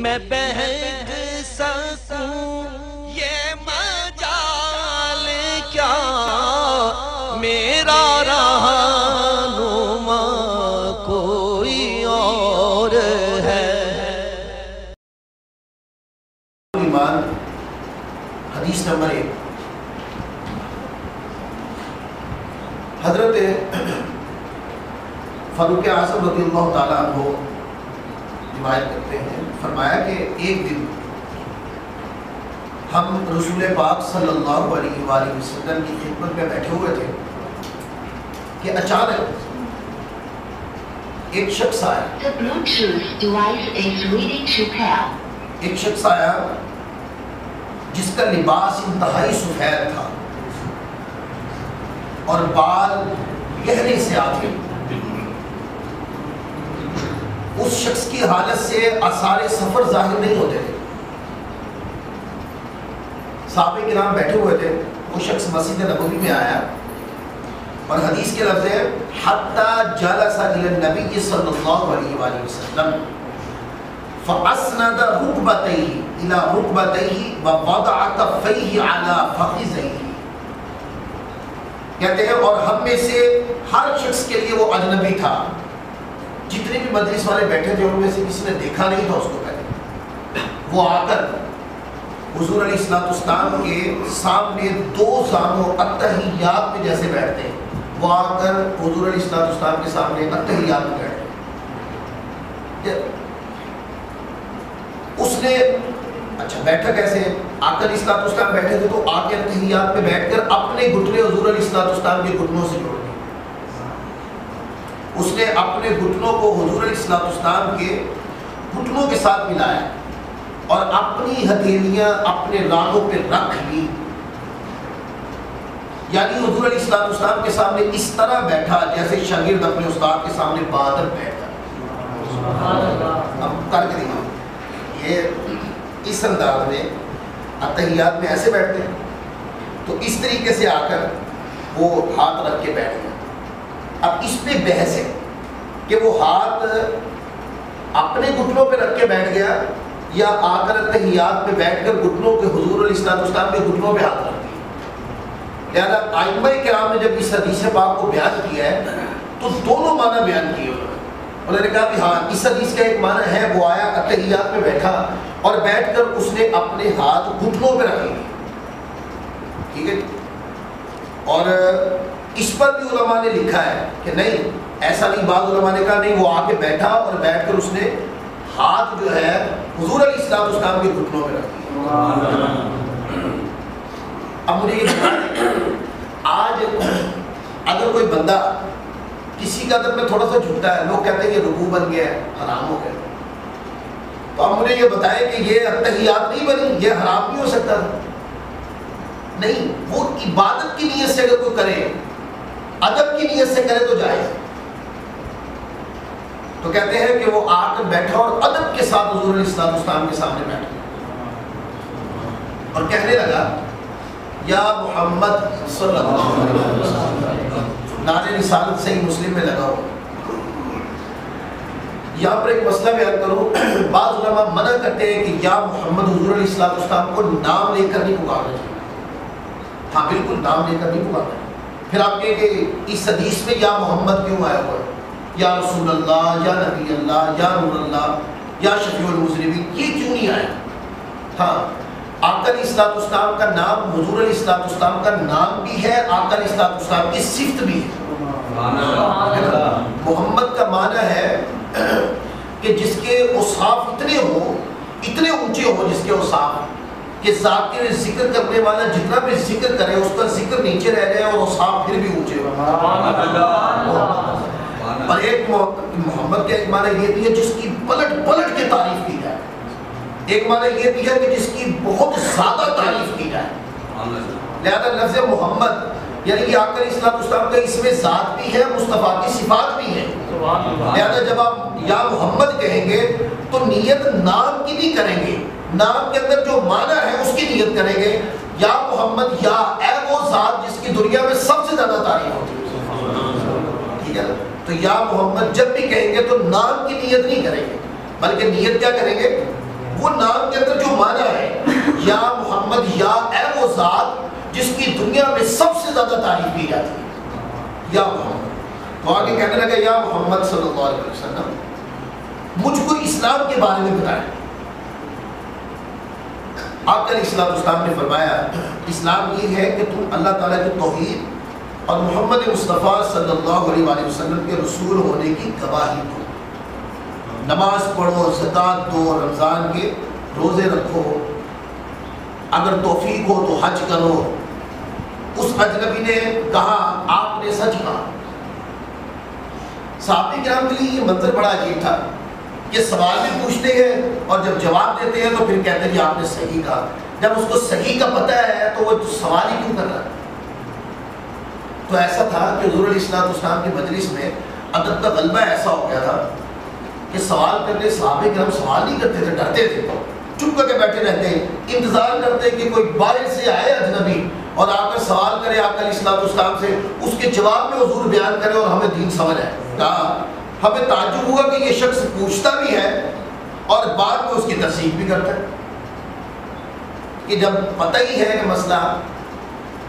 میں بہک سکوں یہ مجال کیا میرا رہنما کوئی اور ہے۔ ایمان حدیث نمبر 1 حضرت فاروق اعظم رضی اللہ تعالیٰ عنہ روایت کرتے ہیں، فرمایا کہ ایک دن ہم رسول پاک صلی اللہ علیہ وآلہ وسلم کی خدمت میں بیٹھے ہوئے تھے کہ اچانک ایک شخص آیا۔ The Bluetooth device is ready to pair. ایک شخص آیا جس کا لباس انتہائی سفید تھا اور بال گہرے سے آتے۔ اس شخص کی حالت سے آثار سفر ظاہر نہیں ہوتے تھے۔ صحابہ کرام بیٹھے ہوئے تھے، وہ شخص مسجد نبوی میں آیا اور حدیث کے لفظ ہے حتی جلس الی النبی صلی اللہ علیہ وآلہ وسلم فاسند رکبتیہ الی رکبتیہ ووضع کفیہ علی فخذیہ۔ کہتے ہیں اور ہم میں سے ہر شخص کے لیے وہ اجنبی تھا، جتنے بھی مجلس والے بیٹھے تھے ان میں سے کسی نے دیکھا نہیں تھا اس کو پہلے۔ وہ آ کر حضور علیہ السلام کے سامنے دو زانوں اتحیات میں جیسے بیٹھتے ہیں، وہ آ کر حضور علیہ السلام کے سامنے اتحیات میں بیٹھتے۔ اس نے اچھا بیٹھا کیسے؟ آقا علیہ السلام بیٹھے تھے تو آ کے اتحیات میں بیٹھ کر اپنے گھٹنے حضور علیہ السلام کے گھٹنوں سے جوڑ دیے۔ اس نے اپنے گھٹنوں کو حضور علیہ السلام کے گھٹنوں کے ساتھ ملایا اور اپنی ہتھیلیاں اپنے رانوں پہ رکھ لی، یعنی حضور علیہ السلام کے سامنے اس طرح بیٹھا جیسے شاگرد اپنے استاد کے سامنے بہادر بیٹھا۔ اب کر کے دکھاؤ، یہ اس انداز میں اتحیات میں ایسے بیٹھتے ہیں، تو اس طریقے سے آ کر وہ ہاتھ رکھ کے بیٹھ گئے۔ اب اس پہ بحث ہے کہ وہ ہاتھ اپنے گھٹنوں پہ رکھ کے بیٹھ گیا یا آ کر اتحیات میں بیٹھ کر گھٹنوں کے حضور علیہ السلام کے گھٹنوں پہ ہاتھ رکھ دیا۔ لہٰذا ائمہ کرام نے جب اس حدیث پاک کو بیان کیا ہے تو دونوں معنی بیان کیے انہوں نے کہا کہ ہاں اس حدیث کا ایک معنی ہے وہ آیا اتحیات میں بیٹھا اور بیٹھ کر اس نے اپنے ہاتھ گھٹنوں پہ رکھ لیے، ٹھیک ہے۔ اور اس پر بھی علماء نے لکھا ہے کہ نہیں ایسا نہیں، بعض علماء نے کہا نہیں وہ آ کے بیٹھا اور بیٹھ کر اس نے ہاتھ جو ہے حضور علیہ السلام کے گھٹنوں پہ رکھ دیا۔ اب مجھے یہ بتائیں، آج اگر کوئی بندہ کسی کا ادب میں تھوڑا سا جھکتا ہے، لوگ کہتے ہیں یہ رکوع بن گیا ہے، حرام ہو گیا، تو اب مجھے یہ بتائیں کہ یہ اتحیات نہیں بنی، یہ حرام نہیں ہو سکتا؟ نہیں، وہ عبادت کی نیت سے اگر کوئی کرے، ادب کی نیت سے کرے تو جائز۔ تو کہتے ہیں کہ وہ آ کر بیٹھا اور ادب کے ساتھ حضور علیہ السلام کے سامنے بیٹھا اور کہنے لگا یا محمد صلی اللہ علیہ وسلم، نعرہ رسالت صحیح مسلم میں لگا ہو۔ یہاں پر ایک مسئلہ بیان کروں، بعض علماء منع کرتے ہیں کہ یا محمد حضور علیہ السلام کو نام لے کر نہیں پکارنا چاہیے۔ ہاں بالکل نام لے کر نہیں پکارنا۔ پھر آپ کہیں کہ اس حدیث میں یا محمد کیوں آیا ہوا ہے؟ یا رسول اللہ، یا نبی اللہ، یا نور اللہ، یا شفیع المذنبین، یہ کیوں نہیں آیا؟ ہاں آقا علیہ السلام کا نام حضور علیہ السلام کا نام بھی ہے، آقا علیہ السلام کی صفت بھی ہے۔ محمد کا معنی ہے کہ جس کے اوصاف اتنے ہوں، اتنے اونچے ہوں جس کے اوصاف کہ ذات کے ذکر کرنے والا جتنا بھی ذکر کرے اس کا ذکر نیچے رہ جائے اور اوصاف پھر بھی اونچے ہوں۔ اور ایک محمد کا ایک معنی یہ بھی ہے جس کی پلٹ پلٹ کے تعریف کی جائے، ایک معنی یہ بھی ہے کہ جس کی بہت زیادہ تعریف کی جائے۔ لہذا لفظ محمد یعنی کہ آقا علیہ السلام کا اسم ذات بھی ہے، مصطفیٰ کی صفات بھی ہے۔ لہذا جب آپ یا محمد کہیں گے تو نیت نام کی بھی کریں گے، نام کے اندر جو معنی ہے اس کی نیت کریں گے۔ یا محمد، یا اے وہ ذات جس کی دنیا میں سب سے زیادہ تعریف ہوتی ہے، ٹھیک ہے۔ تو یا محمد جب بھی کہیں گے تو نام کی نیت نہیں کریں گے، بلکہ نیت کیا کریں گے؟ وہ نام کے اندر جو معنی ہے یا محمد، یا اے وہ ذات جس کی دنیا میں سب سے زیادہ تعریف کی جاتی ہے، یا محمد. تو آگے کہنے لگا یا محمد صلی اللہ علیہ وسلم مجھ کو اسلام کے بارے میں بتائیں. آقا علیہ السلام نے فرمایا اسلام یہ ہے کہ تم اللہ تعالیٰ کی توحید اور محمد مصطفیٰ صلی اللہ علیہ وآلہ وسلم کے رسول ہونے کی گواہی دو، نماز پڑھو، زکوٰۃ دو، رمضان کے روزے رکھو، اگر توفیق ہو تو حج کرو. اس اجنبی نے کہا آپ نے سچ کہا. صحابہ کرام کے لیے یہ منظر بڑا عجیب تھا کہ سوال بھی پوچھتے ہیں اور جب جواب دیتے ہیں تو پھر کہتے ہیں کہ آپ نے صحیح کہا. جب اس کو صحیح کا پتہ ہے تو وہ سوال ہی کیوں کر رہا ہے؟ تو ایسا تھا کہ حضور علیہ السلام کی مجلس میں ادب کا غلبہ ایسا ہو گیا تھا کہ سوال کرنے صحابہ کرام سوال نہیں کرتے تھے، ڈرتے تھے، چپ کر کے بیٹھے رہتے ہیں، انتظار کرتے کہ کوئی باہر سے آئے اجنبی اور آ کر سوال کرے آقا علیہ السلام سے، اس کے جواب میں حضور بیان کرے اور ہمیں دین سمجھ آئے. کہا ہمیں تعجب ہوا کہ یہ شخص پوچھتا بھی ہے اور بعد میں اس کی تصدیق بھی کرتا ہے، کہ جب پتہ ہی ہے کہ مسئلہ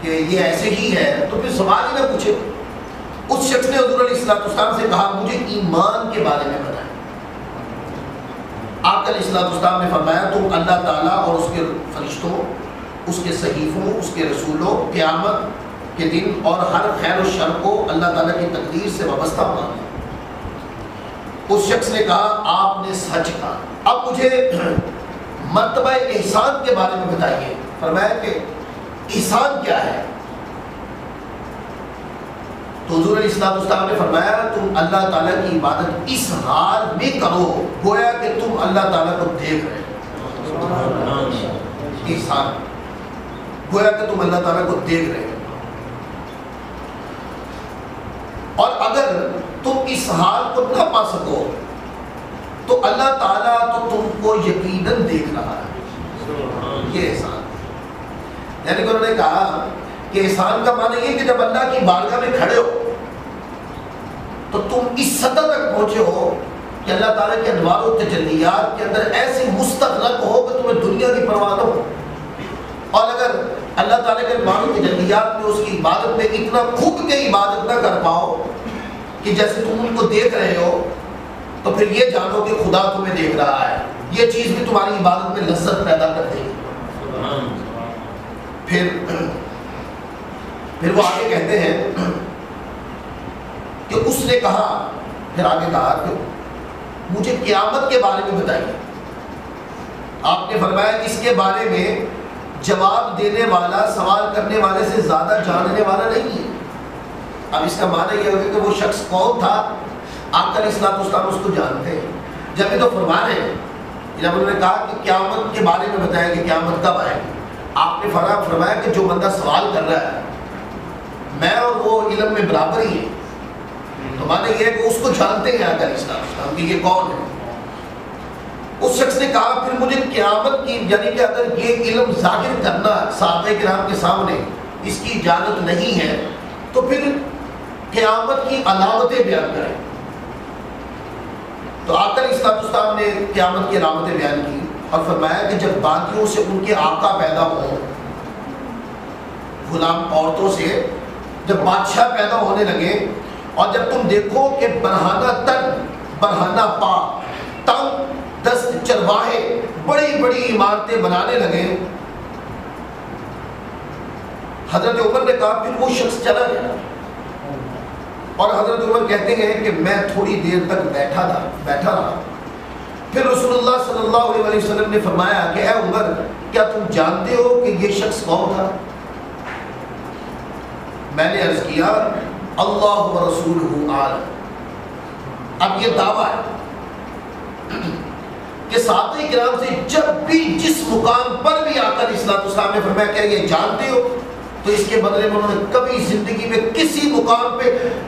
کہ یہ ایسے ہی ہے تو پھر سوال ہی نہ پوچھے. اس شخص نے حضور علیہ السلام سے کہا مجھے ایمان کے بارے میں بتائیں. آقا علیہ السلام نے فرمایا تم اللہ تعالیٰ اور اس کے فرشتوں، اس کے صحیفوں، اس کے رسولوں، قیامت کے دن اور ہر خیر و شر کو اللہ تعالیٰ کی تقدیر سے وابستہ مانو. اس شخص نے کہا آپ نے سچ کہا. اب مجھے مرتبہ احسان کے بارے میں بتائیے. فرمایا کہ احسان کیا ہے؟ تو حضور علیہ السلام نے فرمایا تم اللہ تعالیٰ کی عبادت اس حال میں کرو گویا کہ تم اللہ تعالیٰ کو دیکھ رہے ہو. احسان گویا کہ تم اللہ تعالیٰ کو دیکھ رہے ہو. اور اگر تم اس حال کو نہ پا سکو تو اللہ تعالیٰ تو تم کو یقیناً دیکھ رہا ہے. یہ احسان، یعنی کہ انہوں نے کہا کہ احسان کا معنی یہ کہ جب اللہ کی بارگاہ میں کھڑے ہو تو تم اس سطح تک پہنچے ہو کہ اللہ تعالیٰ کے انوار و تجلیات کے اندر ایسی مستغرق ہو کہ تمہیں دنیا کی پرواہ نہ ہو. اور اگر اللہ تعالیٰ کے انوار و تجلیات میں اس کی عبادت میں اتنا کھب کے عبادت نہ کر پاؤ کہ جیسے تم ان کو دیکھ رہے ہو تو پھر یہ جانو کہ خدا تمہیں دیکھ رہا ہے. یہ چیز بھی تمہاری عبادت میں لذت پیدا کر دے گی. پھر وہ آگے کہتے ہیں کہ اس نے کہا، پھر آگے کہا کہ مجھے قیامت کے بارے میں بتائیے. آپ نے فرمایا اس کے بارے میں جواب دینے والا سوال کرنے والے سے زیادہ جاننے والا نہیں ہے. اب اس کا معنی یہ ہوگا کہ وہ شخص کون تھا؟ آقا علیہ السلام اس کو جانتے ہیں. جب یہ تو فرما رہے ہیں، جب انہوں نے کہا کہ قیامت کے بارے میں بتایا کہ قیامت کب آئے، آپ نے فرمایا کہ جو بندہ سوال کر رہا ہے میں اور وہ علم میں برابر ہی ہے. تو معنی یہ ہے کہ اس کو جانتے ہیں آقا علیہ السلام کہ یہ کون ہے. اس شخص نے کہا پھر مجھے قیامت کی، یعنی کہ اگر یہ علم ظاہر کرنا صحابہ کرام کے سامنے اس کی اجازت نہیں ہے تو پھر قیامت کی علامتیں بیان کریں. تو آقا علیہ السلام نے قیامت کی علامتیں بیان کی اور فرمایا کہ جب باغیوں سے ان کے آقا پیدا ہوں، غلام عورتوں سے جب بادشاہ پیدا ہونے لگے، اور جب تم دیکھو کہ برہانہ تن برہانہ پا تنگ دست چرواہے بڑی بڑی عمارتیں بنانے لگے. حضرت عمر نے کہا پھر وہ شخص چلا گیا. اور حضرت عمر کہتے ہیں کہ میں تھوڑی دیر تک بیٹھا رہا. پھر رسول اللہ صلی اللہ علیہ وسلم نے فرمایا کہ اے عمر کیا تم جانتے ہو کہ یہ شخص کون تھا؟ میں نے عرض کیا اللہ و رسولہ عالم. اب یہ دعویٰ ہے کہ صحابہ کرام سے جب بھی جس مقام پر بھی آقا علیہ السلام نے فرمایا کہ یہ جانتے ہو، تو اس کے بدلے میں انہوں نے کبھی زندگی میں کسی مقام پہ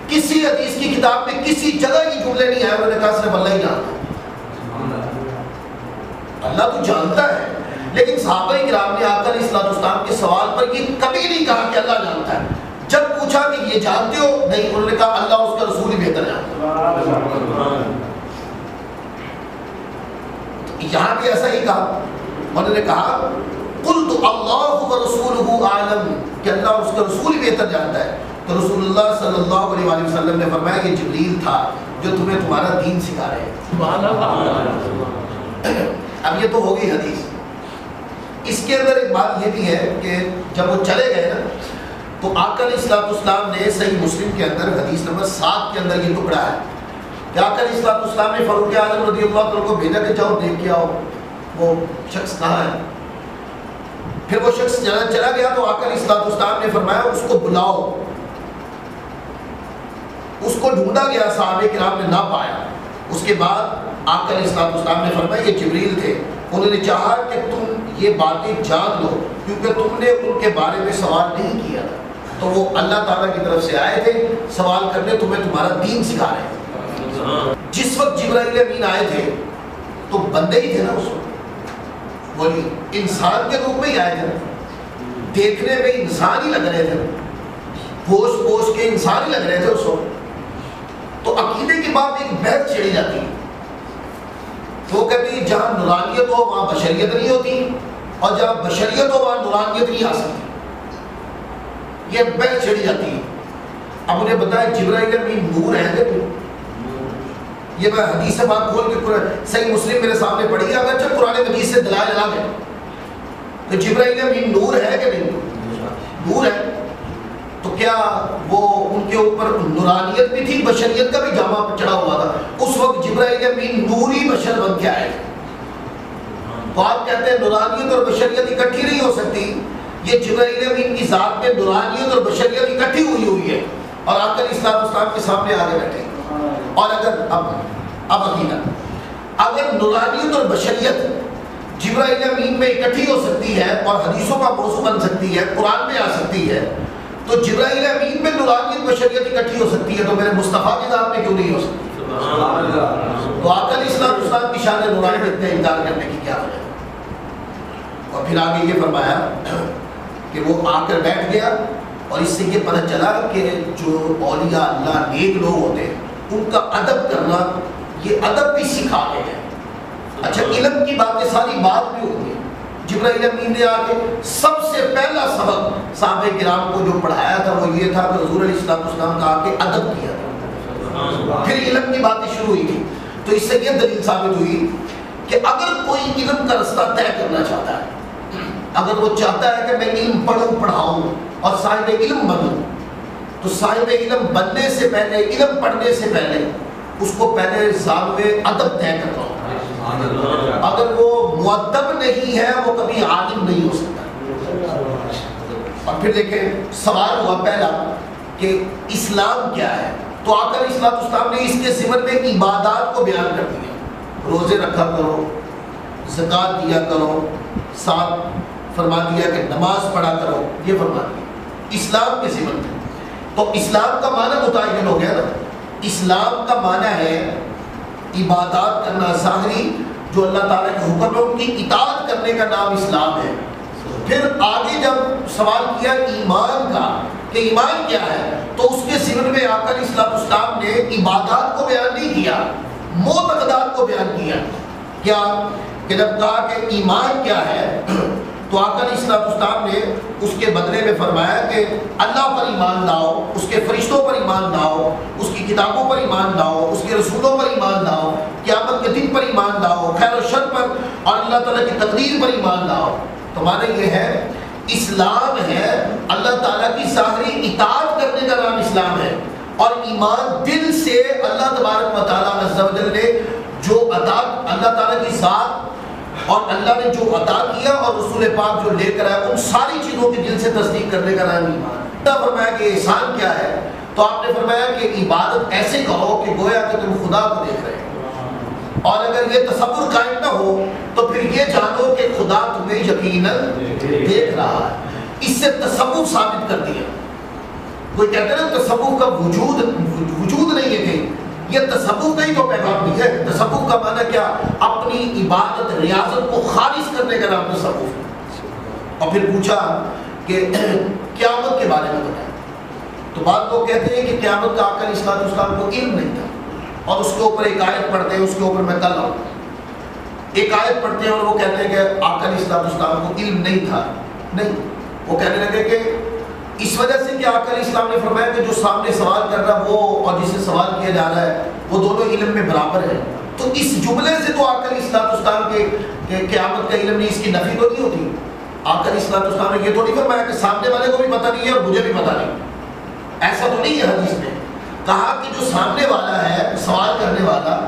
کسی حدیث کی کتاب میں کسی جگہ یہ جملے نہیں آئے. انہوں نے کہا صرف اللہ ہی جانتا ہے. اللہ تو جانتا ہے، لیکن صحابہ کرام نے آقا علیہ السلام کے سوال پر یہ کبھی نہیں کہا کہ اللہ جانتا ہے. جب پوچھا کہ یہ جانتے ہو، نہیں، انہوں نے کہا اللہ اس کا رسول ہی بہتر جانتا ہے. یہاں بھی ایسا ہی کہا، انہوں نے کہا قلت اللہ ورسولہ اعلم، کہ اللہ اور اس کا رسول بہتر جانتا ہے. تو رسول اللہ صلی اللہ علیہ وآلہ وسلم نے فرمایا یہ جبریل تھا جو تمہیں تمہارا دین سکھا رہے ہیں. سبحان اللہ. اب یہ تو ہو گئی حدیث. اس کے اندر ایک بات یہ بھی ہے کہ جب وہ چلے گئے نا تو آقا علیہ السلام نے صحیح مسلم کے اندر حدیث نمبر 7 کے اندر یہ ٹکڑا ہے کہ آقا علیہ السلام نے فاروق اعظم رضی اللہ عنہ کو بھیجا کہ جاؤ دیکھ کے آؤ وہ شخص کہاں ہے. پھر وہ شخص چلا گیا تو آقا علیہ السلام نے فرمایا اس کو بلاؤ. اس کو ڈھونڈا گیا، صحابہ کرام نے نہ پایا. اس کے بعد آقا علیہ السلام نے فرمایا یہ جبریل تھے، انہوں نے چاہا کہ تم یہ باتیں جان لو کیونکہ تم نے ان کے بارے میں سوال نہیں کیا تھا، تو وہ اللہ تعالیٰ کی طرف سے آئے تھے سوال کرنے، تمہیں تمہارا دین سکھا رہے ہیں. جس وقت جبرائیل امین آئے تھے تو بندے ہی تھے نا اس وقت، وہی انسان کے روپ میں ہی آئے تھے، دیکھنے میں انسان ہی لگ رہے تھے، پوش کے انسان ہی لگ رہے تھے اس وقت. تو عقیدے کے بعد ایک بحث چھڑی جاتی ہے، وہ کہتی ہے جہاں نورانیت ہو وہاں بشریت نہیں ہوتی، اور جہاں بشریت ہو وہاں نورانیت نہیں آ سکتی. یہ بحث چھڑی جاتی ہے. اب انہیں بتایا جبرائیل امین نور ہے کہ یہ میں حدیث سے بات کھول کے صحیح مسلم میرے سامنے پڑھی ہے، اگرچہ قرآن مجید سے دلائل الگ ہے تو جبرائیل امین نور ہے کہ نہیں؟ نور ہے. تو کیا وہ ان کے اوپر نورانیت بھی تھی، بشریت کا بھی جامع چڑھا ہوا تھا؟ اس وقت جبرائیل امین نوری بشر بن کے آئے. تو آپ کہتے ہیں نورانیت اور بشریت اکٹھی نہیں ہو سکتی. یہ جبرائیل امین کی ذات میں نورانیت اور بشریت اکٹھی ہوئی ہے، اور آقا علیہ السلام کے سامنے آگے بیٹھے. اور اگر اب حقیقت اگر نورانیت اور بشریت جبرائیل امین میں اکٹھی ہو سکتی ہے اور حدیثوں کا موضوع بن سکتی ہے، قرآن میں آ سکتی ہے، تو جبرائیل امین میں نورانیت بشریت اکٹھی ہو سکتی ہے، تو میرے مصطفیٰ کی ذات میں کیوں نہیں ہو سکتی؟ تو آقا علیہ السلام کی شان نورانیت کا انکار کرنے کی کیا وجہ؟ اور پھر آگے یہ فرمایا کہ وہ آ کر بیٹھ گیا، اور اس سے یہ پتہ چلا کہ جو اولیاء اللہ نیک لوگ ہوتے ہیں ان کا ادب کرنا، یہ ادب بھی سکھا کے ہے. اچھا علم کی باتیں ساری بات بھی ہوتی ہیں. جبرائیل امین نے آ کے سب سے پہلا سبق صحابہ کرام کو جو پڑھایا تھا وہ یہ تھا کہ حضور علیہ السلام کا آ کے ادب کیا تھا. پھر علم کی باتیں شروع ہوئی تھی. تو اس سے یہ دلیل ثابت ہوئی کہ اگر کوئی علم کا رستہ طے کرنا چاہتا ہے، اگر وہ چاہتا ہے کہ میں علم پڑھوں پڑھاؤں اور صاحب علم بنوں، تو صاحب علم بننے سے پہلے، علم پڑھنے سے پہلے اس کو پہلے ضابطے ادب طے کرنا ہوگا. اگر وہ مؤدب نہیں ہے وہ کبھی عالم نہیں ہو سکتا. اور پھر دیکھیں سوال ہوا پہلا کہ اسلام کیا ہے، تو آقا علیہ السلام نے اس کے ضمن میں عبادات کو بیان کر دیا. روزے رکھا کرو، زکوٰۃ دیا کرو، ساتھ فرما دیا کہ نماز پڑھا کرو، یہ فرما دیا اسلام کے ضمن میں. تو اسلام کا معنی متعین ہو گیا نا. اسلام کا معنی ہے عبادات کرنا ظاہری، جو اللہ تعالیٰ کے حکم ہے ان کی اطاعت کرنے کا نام اسلام ہے. پھر آگے جب سوال کیا ایمان کا کہ ایمان کیا ہے، تو اس کے ضمن میں آقا علیہ السلام نے عبادات کو بیان نہیں کیا، معتقدات کو بیان کیا. کیا کہ جب کہا کہ ایمان کیا ہے تو آقا علیہ السلام نے اس کے بدلے میں فرمایا کہ اللہ پر ایمان لاؤ، اس کے فرشتوں پر ایمان لاؤ، اس کی کتابوں پر ایمان لاؤ، اس کے رسولوں پر ایمان لاؤ، قیامت کے دن پر ایمان لاؤ، خیر و شر پر اور اللہ تعالیٰ کی تقدیر پر ایمان لاؤ. تو معنی یہ ہے اسلام ہے اللہ تعالیٰ کی ظاہری اطاعت کرنے کا نام اسلام ہے. اور ایمان دل سے اللہ تبارک و تعالیٰ عز و جل نے جو عطا، اللہ تعالیٰ کی ذات اور اللہ نے جو عطا کیا اور رسول پاک جو لے کر آیا، ان ساری چیزوں کی دل سے تصدیق کرنے کا نام ایمان. فرمایا کہ احسان کیا ہے، تو آپ نے فرمایا کہ عبادت ایسے کرو کہ گویا کہ تم خدا کو دیکھ رہے ہو، اور اگر یہ تصور قائم نہ ہو تو پھر یہ جانو کہ خدا تمہیں یقیناً دیکھ رہا ہے. اس سے تصور ثابت کر دیا. کوئی کہتے ہیں نا تصور کا وجود نہیں ہے کہیں، یہ تصوف کا ہی تو پیغام نہیں ہے. تصوف کا معنی کیا؟ اپنی عبادت ریاضت کو خالص کرنے کا نام تصوف. اور پھر پوچھا کہ قیامت کے بارے میں بتائیں، تو بعض لوگ کہتے ہیں کہ قیامت کا آقا علیہ السلام کو علم نہیں تھا، اور اس کے اوپر ایک آیت پڑھتے ہیں، اس کے اوپر میں کل آؤں. ایک آیت پڑھتے ہیں اور وہ کہتے ہیں کہ آقا علیہ السلام کو علم نہیں تھا. نہیں، وہ کہنے لگے کہ اس وجہ سے کہ آقا علیہ السلام نے فرمایا کہ جو سامنے سوال کر رہا وہ اور جسے سوال کیا جا رہا ہے وہ دونوں علم میں برابر ہیں. تو اس جملے سے تو آقا علیہ السلام کے قیامت کا علم نہیں، اس کی نفی تو نہیں ہوتی. آقا علیہ السلام نے یہ تو نہیں فرمایا کہ سامنے والے کو بھی پتہ نہیں ہے اور مجھے بھی پتہ نہیں. ایسا تو نہیں ہے حدیث میں. کہا کہ جو سامنے والا ہے سوال کرنے والا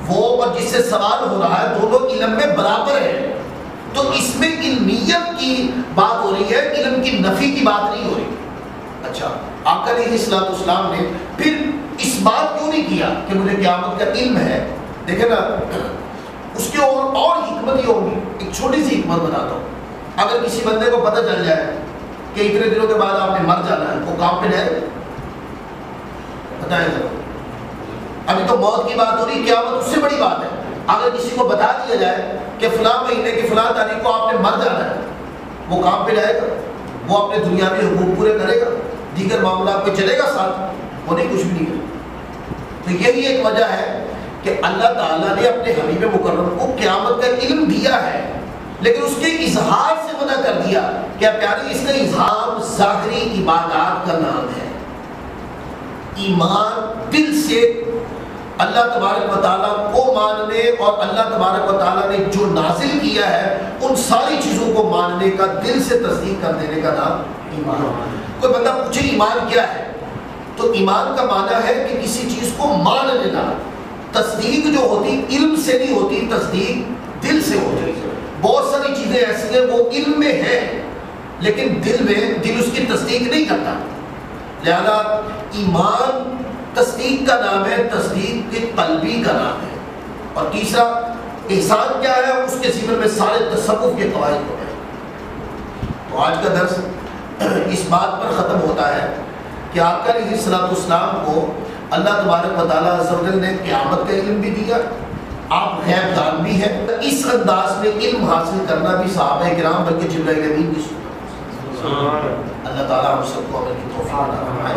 وہ اور جس سے سوال ہو رہا ہے دونوں علم میں برابر ہیں. تو اس میں علمیت کی بات ہو رہی ہے، علم کی نفی کی بات نہیں ہو رہی. اچھا، آقا علیہ السلام نے پھر اس بات کیوں نہیں کیا کہ مجھے قیامت کا علم ہے؟ دیکھیں نا، اس کی اور حکمت یہ ہوگی. ایک چھوٹی سی حکمت بتاتا ہوں. اگر کسی بندے کو پتہ چل جائے کہ اتنے دنوں کے بعد آپ نے مر جانا ہے، وہ کام پہ جائے؟ بتائیں ذرا. ابھی تو موت کی بات ہو رہی، قیامت اس سے بڑی بات ہے. اگر کسی کو بتا دیا جائے کہ فلاں مہینے کی فلاں تاریخ کو آپ نے مر جانا ہے، وہ کام پہ جائے گا؟ وہ اپنے دنیاوی حقوق پورے کرے گا، دیگر معاملات پہ چلے گا ساتھ؟ وہ نہیں، کچھ بھی نہیں کرے. تو یہی ایک وجہ ہے کہ اللہ تعالیٰ نے اپنے حبیب مکرم کو قیامت کا علم دیا ہے، لیکن اس کے اظہار سے منع کر دیا. کیا پیاری، اس کا اظہار ظاہری عبادات کا نام ہے. ایمان دل سے اللہ تبارک و تعالیٰ کو ماننے اور اللہ تبارک و تعالیٰ نے جو نازل کیا ہے ان ساری چیزوں کو ماننے کا، دل سے تصدیق کر دینے کا نام ایمان. کوئی بندہ پوچھے ایمان کیا ہے، تو ایمان کا معنی ہے کہ کسی چیز کو مان لینا. تصدیق جو ہوتی علم سے نہیں ہوتی، تصدیق دل سے ہوتی. بہت ساری چیزیں ایسی ہیں وہ علم میں ہیں لیکن دل اس کی تصدیق نہیں کرتا. لہذا ایمان تصدیق کا نام ہے، تصدیق کے قلبی کا نام ہے. اور تیسرا احسان کیا ہے، اس کے ذمن میں سارے تصوف کے قواعد ہوتے ہیں. تو آج کا درس اس بات پر ختم ہوتا ہے کہ آقا علیہ السلام کو اللہ تبارک و تعالیٰ عز و جل نے قیامت کا علم بھی دیا، آپ غیب دان بھی ہیں. اس انداز میں علم حاصل کرنا بھی صحابہ کرام بلکہ جبرائیل امین کی سنت. اللہ تعالیٰ ہم سب کو عمل کی توفیق عطا فرمائے.